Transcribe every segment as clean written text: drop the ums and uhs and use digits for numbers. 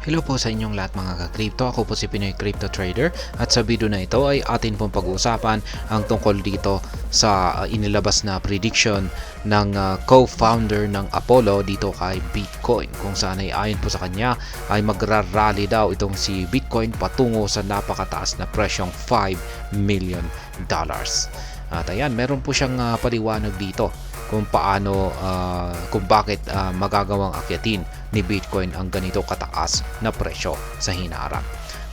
Hello po sa inyong lahat mga ka-crypto. Ako po si Pinoy Crypto Trader at sa video na ito ay atin pong pag-uusapan ang tungkol dito sa inilabas na prediction ng co-founder ng Apollo dito kay Bitcoin, kung saan ay ayon po sa kanya ay magra-rally daw itong si Bitcoin patungo sa napakataas na presyong $5 million. At ayan, meron po siyang paliwanag dito kung paano kung bakit magagawang akyatin ni Bitcoin ang ganito kataas na presyo sa hinaharap.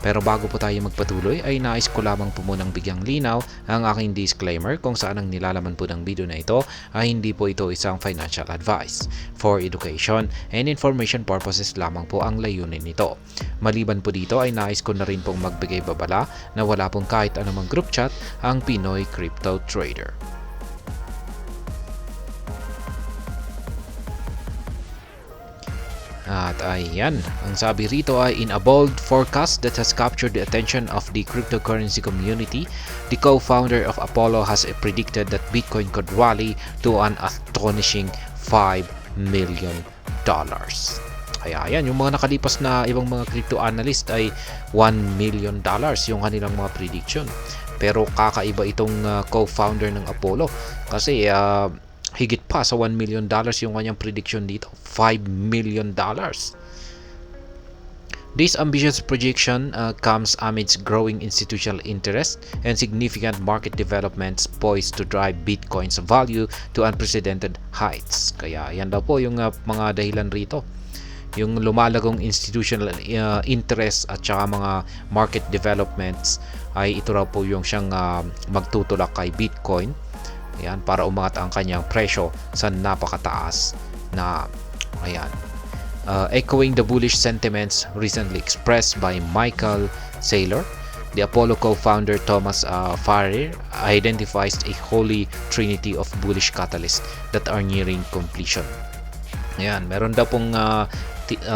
Pero bago po tayo magpatuloy ay nais ko lamang po munang bigyang linaw ang aking disclaimer kung saan ang nilalaman po ng video na ito ay hindi po ito isang financial advice. For education and information purposes lamang po ang layunin nito. Maliban po dito ay nais ko na rin pong magbigay babala na wala pong kahit anumang group chat ang Pinoy Crypto Trader. At ayan, ang sabi rito ay in a bold forecast that has captured the attention of the cryptocurrency community, the co-founder of Apollo has predicted that Bitcoin could rally to an astonishing $5 million. Kaya ayan, yung mga nakalipas na ibang mga crypto analyst ay $1 million yung kanilang mga prediction. Pero kakaiba itong co-founder ng Apollo kasi higit pa sa $1 million yung kanyang prediction dito. $5 million. This ambitious projection comes amidst growing institutional interest and significant market developments poised to drive Bitcoin's value to unprecedented heights. Kaya yan daw po yung mga dahilan rito. Yung lumalagong institutional interest at saka mga market developments ay ito raw po yung siyang magtutulak kay Bitcoin. Ayan, para umangat ang kanyang presyo sa napakataas na ayan. Echoing the bullish sentiments recently expressed by Michael Saylor, the Apollo co-founder Thomas Farrer identifies a holy trinity of bullish catalysts that are nearing completion. Ayan, meron daw pong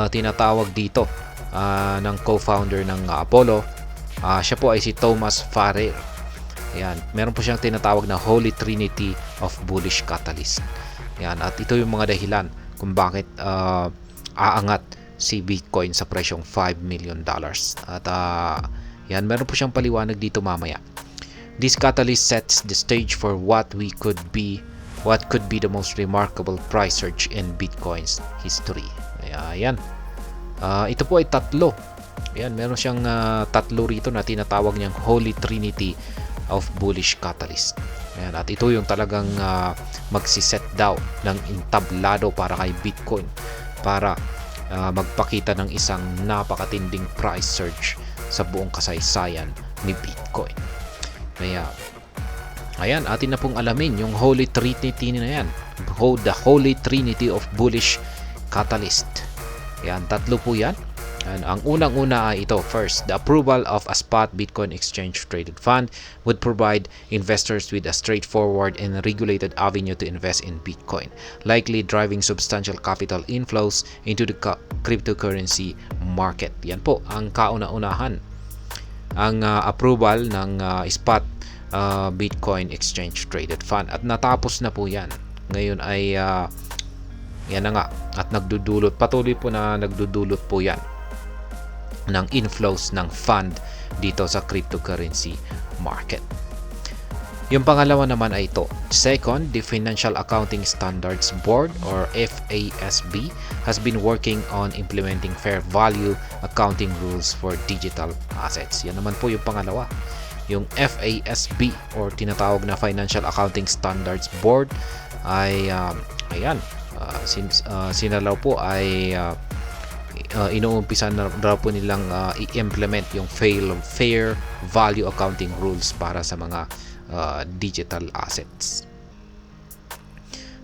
tinatawag dito ng co-founder ng Apollo. Siya po ay si Thomas Farrer. Ayan, meron po siyang tinatawag na Holy Trinity of Bullish Catalyst. Ayan, at ito yung mga dahilan kung bakit aangat si Bitcoin sa presyong $5 million. At yan, meron po siyang paliwanag dito mamaya. This catalyst sets the stage for what could be the most remarkable price surge in Bitcoin's history. Ayan. Ito po ay tatlo. Ayan, meron siyang tatlo rito na tinatawag niyang Holy Trinity of bullish catalyst. Ayan, at ito yung talagang magsiset daw ng entablado para kay Bitcoin para magpakita ng isang napakatinding price surge sa buong kasaysayan ni Bitcoin. Kaya ayan, atin na pong alamin yung Holy Trinity na yan. The Holy Trinity of bullish catalyst. Ayan, tatlo po yan. Ang unang-una ay ito. First, the approval of a spot Bitcoin exchange traded fund would provide investors with a straightforward and regulated avenue to invest in Bitcoin, likely driving substantial capital inflows into the cryptocurrency market. Yan po ang kauna-unahan. Ang approval ng spot Bitcoin exchange traded fund, at natapos na po yan. Ngayon ay yan na nga, at patuloy po na nagdudulot po yan ng inflows ng fund dito sa cryptocurrency market. Yung pangalawa naman ay ito. Second, the Financial Accounting Standards Board or FASB has been working on implementing fair value accounting rules for digital assets. Yan naman po yung pangalawa. Yung FASB or tinatawag na Financial Accounting Standards Board ay ayan, sinalaw po ay inuumpisa na raw po nilang i-implement yung fair value accounting rules para sa mga digital assets.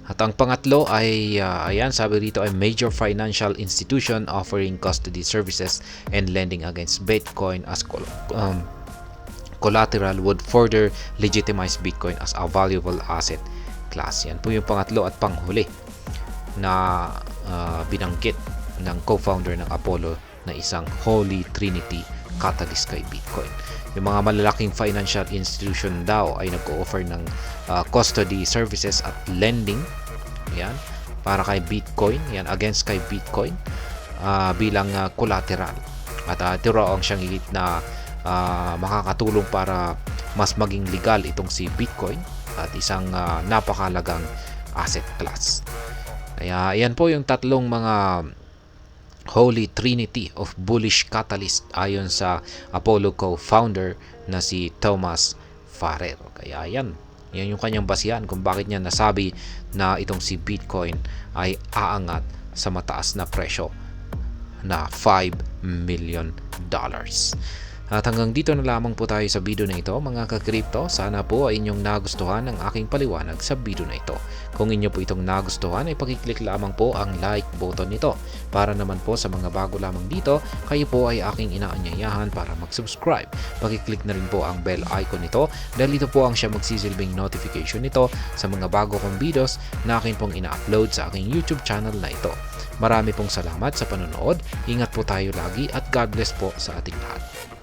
At ang pangatlo ay ayan, sabi rito ay major financial institution offering custody services and lending against Bitcoin as collateral would further legitimize Bitcoin as a valuable asset class. Yan po yung pangatlo at panghuli na binanggit ng co-founder ng Apollo na isang Holy Trinity catalyst kay Bitcoin. Yung mga malalaking financial institution daw ay nag-o-offer ng custody services at lending, yan, para kay Bitcoin, yan, against kay Bitcoin. bilang collateral. At ito raw ang siyang higit na makakatulong para mas maging legal itong si Bitcoin at isang napakalagang asset class. Kaya yan po yung tatlong mga Holy Trinity of Bullish Catalyst ayon sa Apollo co-founder na si Thomas Farrer. Kaya yan yung kanyang basihan kung bakit niya nasabi na itong si Bitcoin ay aangat sa mataas na presyo na $5 million. At hanggang dito na lamang po tayo sa video na ito mga ka-crypto. Sana po ay inyong nagustuhan ang aking paliwanag sa video na ito. Kung inyo po itong nagustuhan ay pakiclick lamang po ang like button nito. Para naman po sa mga bago lamang dito, kayo po ay aking inaanyayahan para mag-subscribe. Pakiclick na rin po ang bell icon nito dahil ito po ang siya magsisilbing notification nito sa mga bago kong videos na akin pong ina-upload sa aking YouTube channel na ito. Marami pong salamat sa panonood. Ingat po tayo lagi at God bless po sa ating lahat.